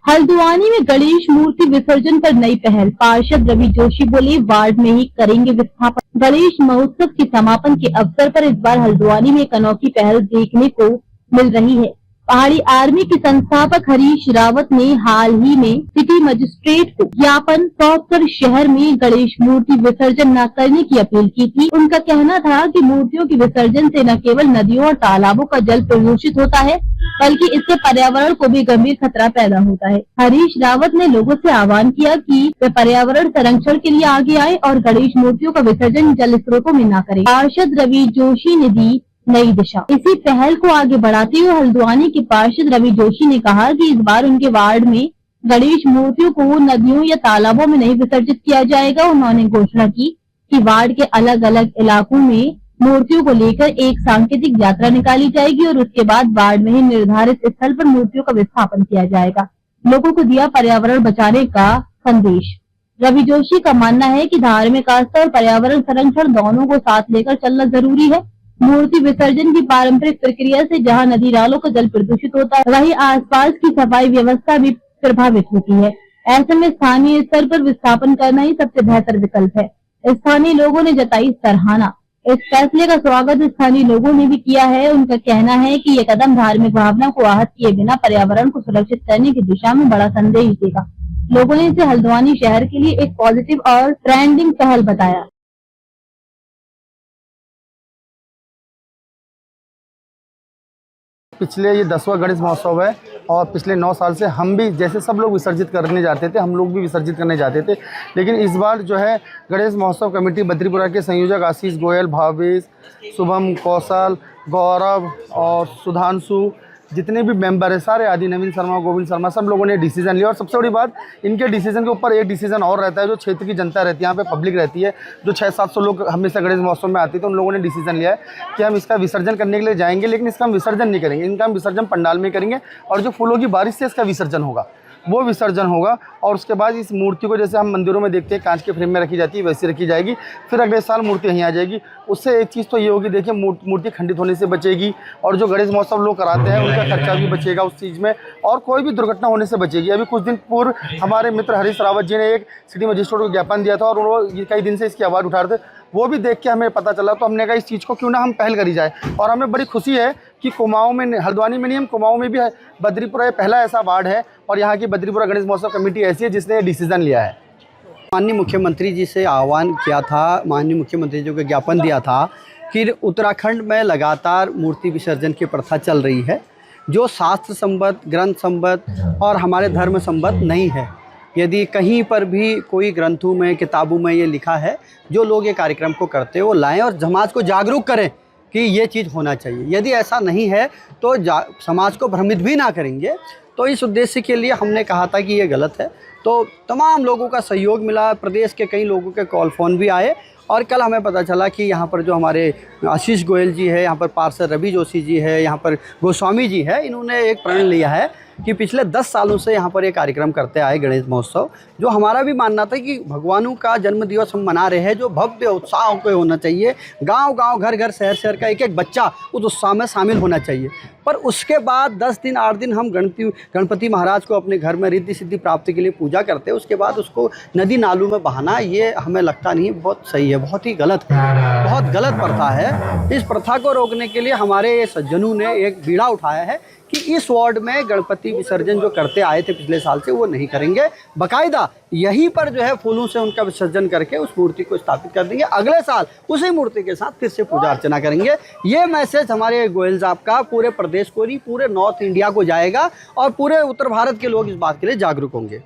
हल्द्वानी में गणेश मूर्ति विसर्जन पर नई पहल। पार्षद रवि जोशी बोले, वार्ड में ही करेंगे विस्थापन। गणेश महोत्सव के समापन के अवसर पर इस बार हल्द्वानी में एक अनोखी पहल देखने को मिल रही है। पहाड़ी आर्मी के संस्थापक हरीश रावत ने हाल ही में सिटी मजिस्ट्रेट को ज्ञापन सौंपकर शहर में गणेश मूर्ति विसर्जन न करने की अपील की थी। उनका कहना था कि मूर्तियों के विसर्जन से न केवल नदियों और तालाबों का जल प्रदूषित होता है, बल्कि इससे पर्यावरण को भी गंभीर खतरा पैदा होता है। हरीश रावत ने लोगों से आह्वान किया कि वे पर्यावरण संरक्षण के लिए आगे आए और गणेश मूर्तियों का विसर्जन जल स्रोतों में न करें। पार्षद रवि जोशी ने दी नई दिशा। इसी पहल को आगे बढ़ाते हुए हल्द्वानी के पार्षद रवि जोशी ने कहा कि इस बार उनके वार्ड में गणेश मूर्तियों को नदियों या तालाबों में नहीं विसर्जित किया जाएगा। उन्होंने घोषणा की कि वार्ड के अलग अलग इलाकों में मूर्तियों को लेकर एक सांकेतिक यात्रा निकाली जाएगी और उसके बाद वार्ड में ही निर्धारित स्थल पर मूर्तियों का विस्थापन किया जाएगा। लोगों को दिया पर्यावरण बचाने का संदेश। रवि जोशी का मानना है कि धार्मिक आस्था और पर्यावरण संरक्षण दोनों को साथ लेकर चलना जरूरी है। मूर्ति विसर्जन की पारंपरिक प्रक्रिया से जहां नदी नालों का जल प्रदूषित होता है, वहीं आसपास की सफाई व्यवस्था भी प्रभावित होती है। ऐसे में स्थानीय स्तर पर विस्थापन करना ही सबसे बेहतर विकल्प है। स्थानीय लोगों ने जताई सराहना। इस फैसले का स्वागत स्थानीय लोगों ने भी किया है। उनका कहना है कि ये कदम धार्मिक भावना को आहत किए बिना पर्यावरण को सुरक्षित करने की दिशा में बड़ा संदेश देगा। लोगों ने इसे हल्द्वानी शहर के लिए एक पॉजिटिव और ट्रेंडिंग पहल बताया। पिछले ये 10वां गणेश महोत्सव है और पिछले 9 साल से हम भी जैसे सब लोग विसर्जित करने जाते थे, हम लोग भी विसर्जित करने जाते थे। लेकिन इस बार जो है गणेश महोत्सव कमेटी बद्रीपुरा के संयोजक आशीष गोयल, भावेश, शुभम, कौशल, गौरव और सुधांशु, जितने भी मेंबर है सारे आदि, नवीन शर्मा, गोविंद शर्मा, सब लोगों ने डिसीजन लिया। और सबसे बड़ी बात, इनके डिसीजन के ऊपर एक डिसीजन और रहता है, जो क्षेत्र की जनता रहती है, यहाँ पे पब्लिक रहती है, जो 600-700 लोग हमेशा गणेश महोत्सव में आते थे, उन लोगों ने डिसीजन लिया है कि हम इसका विसर्जन करने के लिए जाएंगे, लेकिन इसका हम विसर्जन नहीं करेंगे, इनका हम विसर्जन पंडाल में करेंगे और जो फूलों की बारिश से इसका विसर्जन होगा वो विसर्जन होगा। और उसके बाद इस मूर्ति को जैसे हम मंदिरों में देखते हैं कांच के फ्रेम में रखी जाती है, वैसी रखी जाएगी। फिर अगले साल मूर्ति यहीं आ जाएगी। उससे एक चीज़ तो ये होगी, देखिए मूर्ति खंडित होने से बचेगी और जो गणेश महोत्सव लोग कराते हैं उनका खर्चा भी बचेगा उस चीज़ में, और कोई भी दुर्घटना होने से बचेगी। अभी कुछ दिन पूर्व हमारे मित्र हरीश रावत जी ने एक सिटी मजिस्ट्रेट को ज्ञापन दिया था और वो कई दिन से इसकी आवाज़ उठा रहे थे। वो भी देख के हमें पता चला, तो हमने कहा इस चीज़ को क्यों ना हम पहल करी जाए। और हमें बड़ी खुशी है कि कुमाऊं में, हल्द्वानी में नहीं, हम कुमाऊं में भी है, बद्रीपुरा ये पहला ऐसा वार्ड है और यहाँ की बद्रीपुरा गणेश महोत्सव कमेटी ऐसी है जिसने डिसीजन लिया है। माननीय मुख्यमंत्री जी से आह्वान किया था, माननीय मुख्यमंत्री जी को ज्ञापन दिया था कि उत्तराखंड में लगातार मूर्ति विसर्जन की प्रथा चल रही है, जो शास्त्र संबद्ध, ग्रंथ संबद्ध और हमारे धर्म संबद्ध नहीं है। यदि कहीं पर भी कोई ग्रंथों में, किताबों में ये लिखा है, जो लोग ये कार्यक्रम को करते हैं वो लाएं और समाज को जागरूक करें कि ये चीज़ होना चाहिए। यदि ऐसा नहीं है तो समाज को भ्रमित भी ना करेंगे। तो इस उद्देश्य के लिए हमने कहा था कि ये गलत है। तो तमाम लोगों का सहयोग मिला, प्रदेश के कई लोगों के कॉल फ़ोन भी आए और कल हमें पता चला कि यहाँ पर जो हमारे आशीष गोयल जी है, यहाँ पर पार्षद रवि जोशी जी है, यहाँ पर गोस्वामी जी है, इन्होंने एक प्रण लिया है कि पिछले 10 सालों से यहाँ पर ये कार्यक्रम करते आए गणेश महोत्सव, जो हमारा भी मानना था कि भगवानों का जन्म दिवस हम मना रहे हैं, जो भव्य उत्साह को होना चाहिए। गांव-गांव, घर-घर, शहर-शहर का एक-एक बच्चा उस उत्साह में शामिल होना चाहिए। पर उसके बाद 10 दिन 8 दिन हम गणपति महाराज को अपने घर में रिद्धि सिद्धि प्राप्ति के लिए पूजा करते हैं, उसके बाद उसको नदी नालों में बहाना, ये हमें लगता नहीं बहुत सही है, बहुत ही गलत है, बहुत गलत प्रथा है। इस प्रथा को रोकने के लिए हमारे सज्जनों ने एक बीड़ा उठाया है कि इस वार्ड में गणपति विसर्जन जो करते आए थे पिछले साल से वो नहीं करेंगे। बाकायदा यहीं पर जो है फूलों से उनका विसर्जन करके उस मूर्ति को स्थापित कर देंगे। अगले साल उसी मूर्ति के साथ फिर से पूजा अर्चना करेंगे। ये मैसेज हमारे गोयल साहब का पूरे प्रदेश को नहीं, पूरे नॉर्थ इंडिया को जाएगा और पूरे उत्तर भारत के लोग इस बात के लिए जागरूक होंगे।